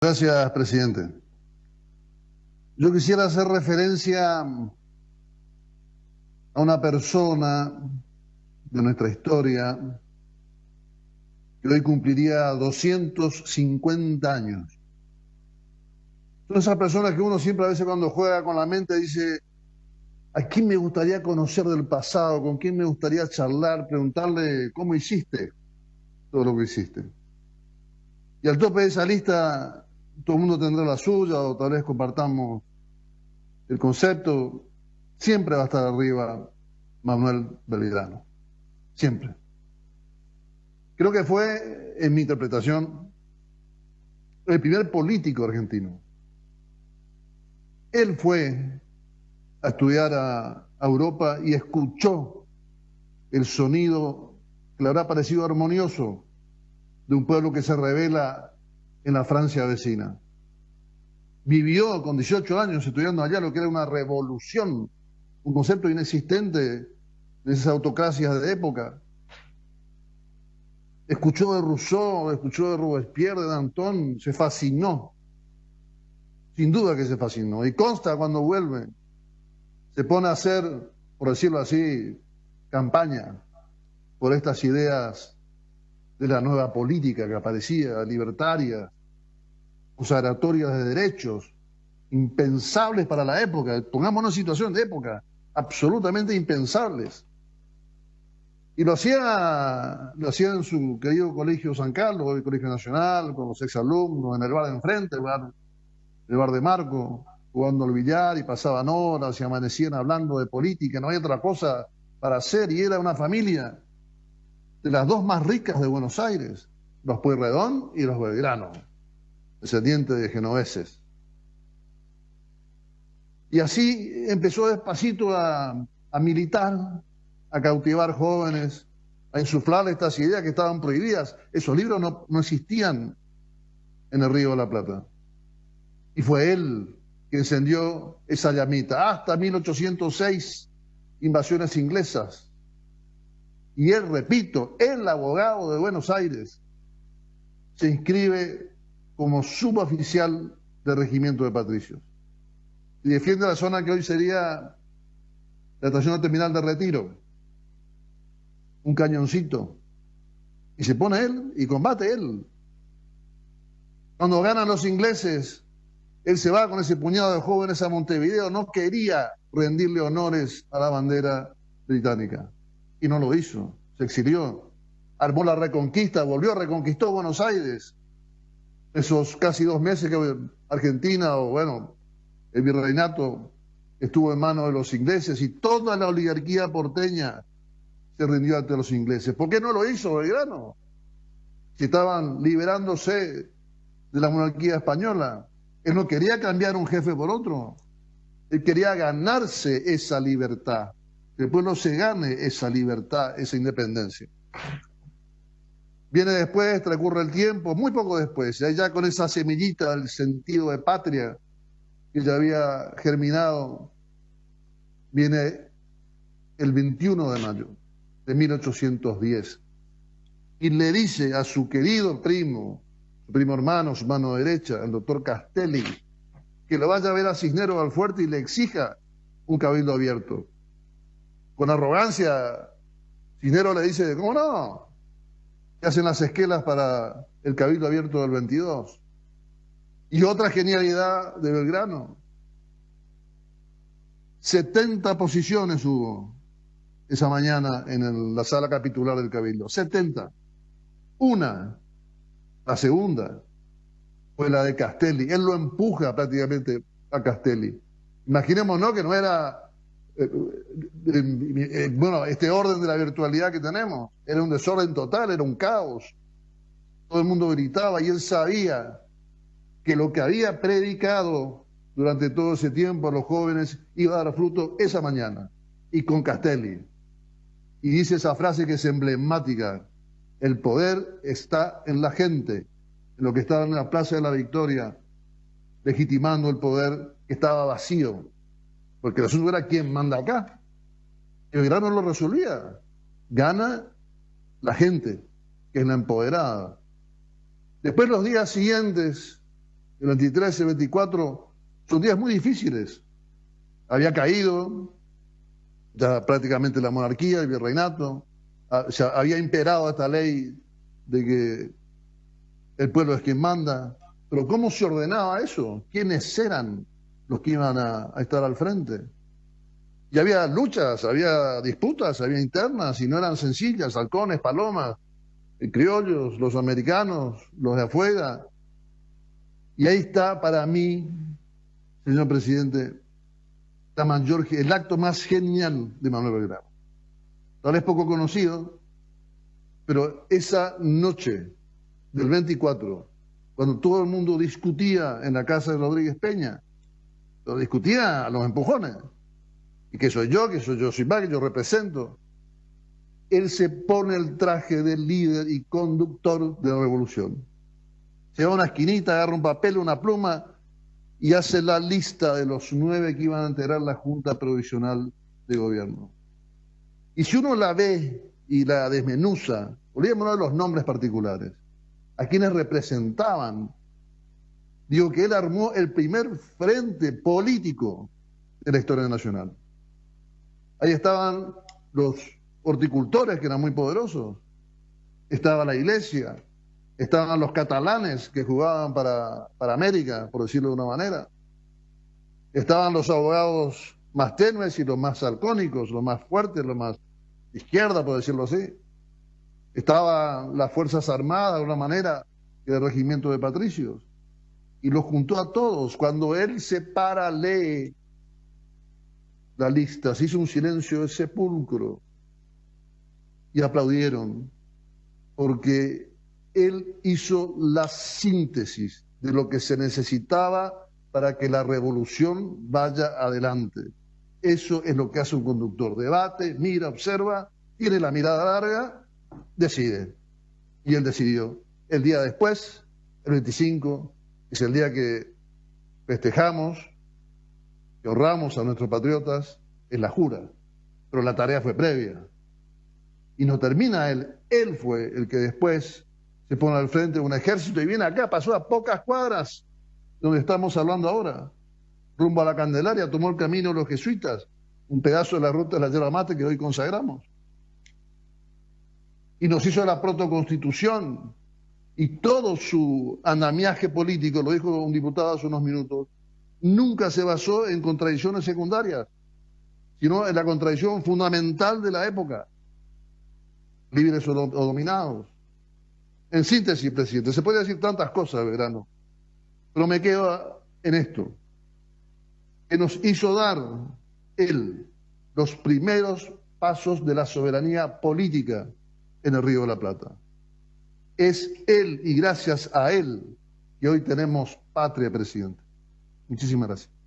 Gracias, presidente. Yo quisiera hacer referencia a una persona de nuestra historia que hoy cumpliría 250 años. Son esas personas que uno siempre a veces cuando juega con la mente dice, ¿a quién me gustaría conocer del pasado? ¿Con quién me gustaría charlar? Preguntarle, ¿cómo hiciste todo lo que hiciste? Y al tope de esa lista, todo el mundo tendrá la suya o tal vez compartamos el concepto. Siempre va a estar arriba Manuel Belgrano. Siempre. Creo que fue, en mi interpretación, el primer político argentino. Él fue a estudiar a Europa y escuchó el sonido que le habrá parecido armonioso de un pueblo que se revela en la Francia vecina. Vivió con 18 años estudiando allá lo que era una revolución, un concepto inexistente de esas autocracias de época. Escuchó de Rousseau, escuchó de Robespierre, de Danton, se fascinó. Sin duda que se fascinó. Y consta cuando vuelve, se pone a hacer, por decirlo así, campaña por estas ideas de la nueva política que aparecía, libertaria, consagratoria de derechos, impensables para la época. Pongámonos en situación de época, absolutamente impensables. Y lo hacía en su querido Colegio San Carlos, el Colegio Nacional, con los exalumnos, en el bar de enfrente, el bar de Marco, jugando al billar y pasaban horas y amanecían hablando de política, no había otra cosa para hacer y era una familia de las dos más ricas de Buenos Aires, los Pueyrredón y los Belgrano, descendientes de genoveses. Y así empezó despacito a militar, a cautivar jóvenes, a insuflar estas ideas que estaban prohibidas. Esos libros no existían en el Río de la Plata. Y fue él que encendió esa llamita. Hasta 1806, invasiones inglesas. Y él, repito, el abogado de Buenos Aires, se inscribe como suboficial del regimiento de patricios. Y defiende la zona que hoy sería la estación terminal de Retiro, un cañoncito. Y se pone él y combate él. Cuando ganan los ingleses, él se va con ese puñado de jóvenes a Montevideo, no quería rendirle honores a la bandera británica. Y no lo hizo, se exilió, armó la Reconquista, volvió, reconquistó Buenos Aires. Esos casi 2 meses que Argentina, o bueno, el virreinato estuvo en manos de los ingleses y toda la oligarquía porteña se rindió ante los ingleses. ¿Por qué no lo hizo Belgrano? Si estaban liberándose de la monarquía española. Él no quería cambiar un jefe por otro. Él quería ganarse esa libertad. Que el pueblo se gane esa libertad, esa independencia. Viene después, transcurre el tiempo, muy poco después, ya con esa semillita del sentido de patria que ya había germinado, viene el 21 de mayo de 1810 y le dice a su querido primo, su primo hermano, su mano derecha, el doctor Castelli, que lo vaya a ver a Cisneros al Fuerte y le exija un cabildo abierto. Con arrogancia, Cisneros le dice, ¿cómo no? ¿Qué hacen las esquelas para el cabildo abierto del 22? Y otra genialidad de Belgrano. 70 posiciones hubo esa mañana en la sala capitular del cabildo. 70. Una, la segunda, fue la de Castelli. Él lo empuja prácticamente a Castelli. Imaginémonos que no era, bueno, este orden de la virtualidad que tenemos. Era un desorden total, era un caos. Todo el mundo gritaba y él sabía que lo que había predicado durante todo ese tiempo a los jóvenes iba a dar fruto esa mañana. Y con Castelli. Y dice esa frase que es emblemática: el poder está en la gente, en lo que estaba en la Plaza de la Victoria, legitimando el poder que estaba vacío, porque el asunto era quién manda acá. Y Belgrano lo resolvía. Gana la gente, que es la empoderada. Después, los días siguientes, el 23, el 24, son días muy difíciles. Había caído ya prácticamente la monarquía, el virreinato, había imperado esta ley de que el pueblo es quien manda. Pero ¿cómo se ordenaba eso? ¿Quiénes eran los que iban a estar al frente? Y había luchas, había disputas, había internas, y no eran sencillas, halcones, palomas, criollos, los americanos, los de afuera. Y ahí está para mí, señor presidente, el acto más genial de Manuel Belgrano. Tal vez poco conocido, pero esa noche del 24, cuando todo el mundo discutía en la casa de Rodríguez Peña, lo discutía a los empujones, y que soy yo que yo represento, él se pone el traje de líder y conductor de la revolución. Se va a una esquinita, agarra un papel, una pluma y hace la lista de los 9 que iban a integrar la Junta Provisional de Gobierno. Y si uno la ve y la desmenuza, olvidémonos de los nombres particulares, a quienes representaban, digo que él armó el primer frente político de la historia nacional. Ahí estaban los horticultores, que eran muy poderosos, estaba la iglesia, estaban los catalanes que jugaban para América, por decirlo de una manera, estaban los abogados más tenues y los más halcónicos, los más fuertes, los más de izquierda, por decirlo así. Estaban las Fuerzas Armadas, de una manera, y el regimiento de patricios. Y los juntó a todos. Cuando él se para, lee la lista, se hizo un silencio de sepulcro y aplaudieron, porque él hizo la síntesis de lo que se necesitaba para que la revolución vaya adelante. Eso es lo que hace un conductor. Debate, mira, observa, tiene la mirada larga, decide. Y él decidió. El día después, el 25, es el día que festejamos, que honramos a nuestros patriotas, es la jura. Pero la tarea fue previa. Y no termina él. Él fue el que después se pone al frente de un ejército y viene acá, pasó a pocas cuadras donde estamos hablando ahora, rumbo a la Candelaria, tomó el camino de los jesuitas, un pedazo de la ruta de la yerba mate que hoy consagramos. Y nos hizo la protoconstitución y todo su andamiaje político, lo dijo un diputado hace unos minutos, nunca se basó en contradicciones secundarias, sino en la contradicción fundamental de la época, libres o dominados. En síntesis, presidente, se puede decir tantas cosas, Belgrano, pero me quedo en esto, que nos hizo dar él los primeros pasos de la soberanía política en el Río de la Plata. Es él y gracias a él que hoy tenemos patria, presidente. Muchísimas gracias.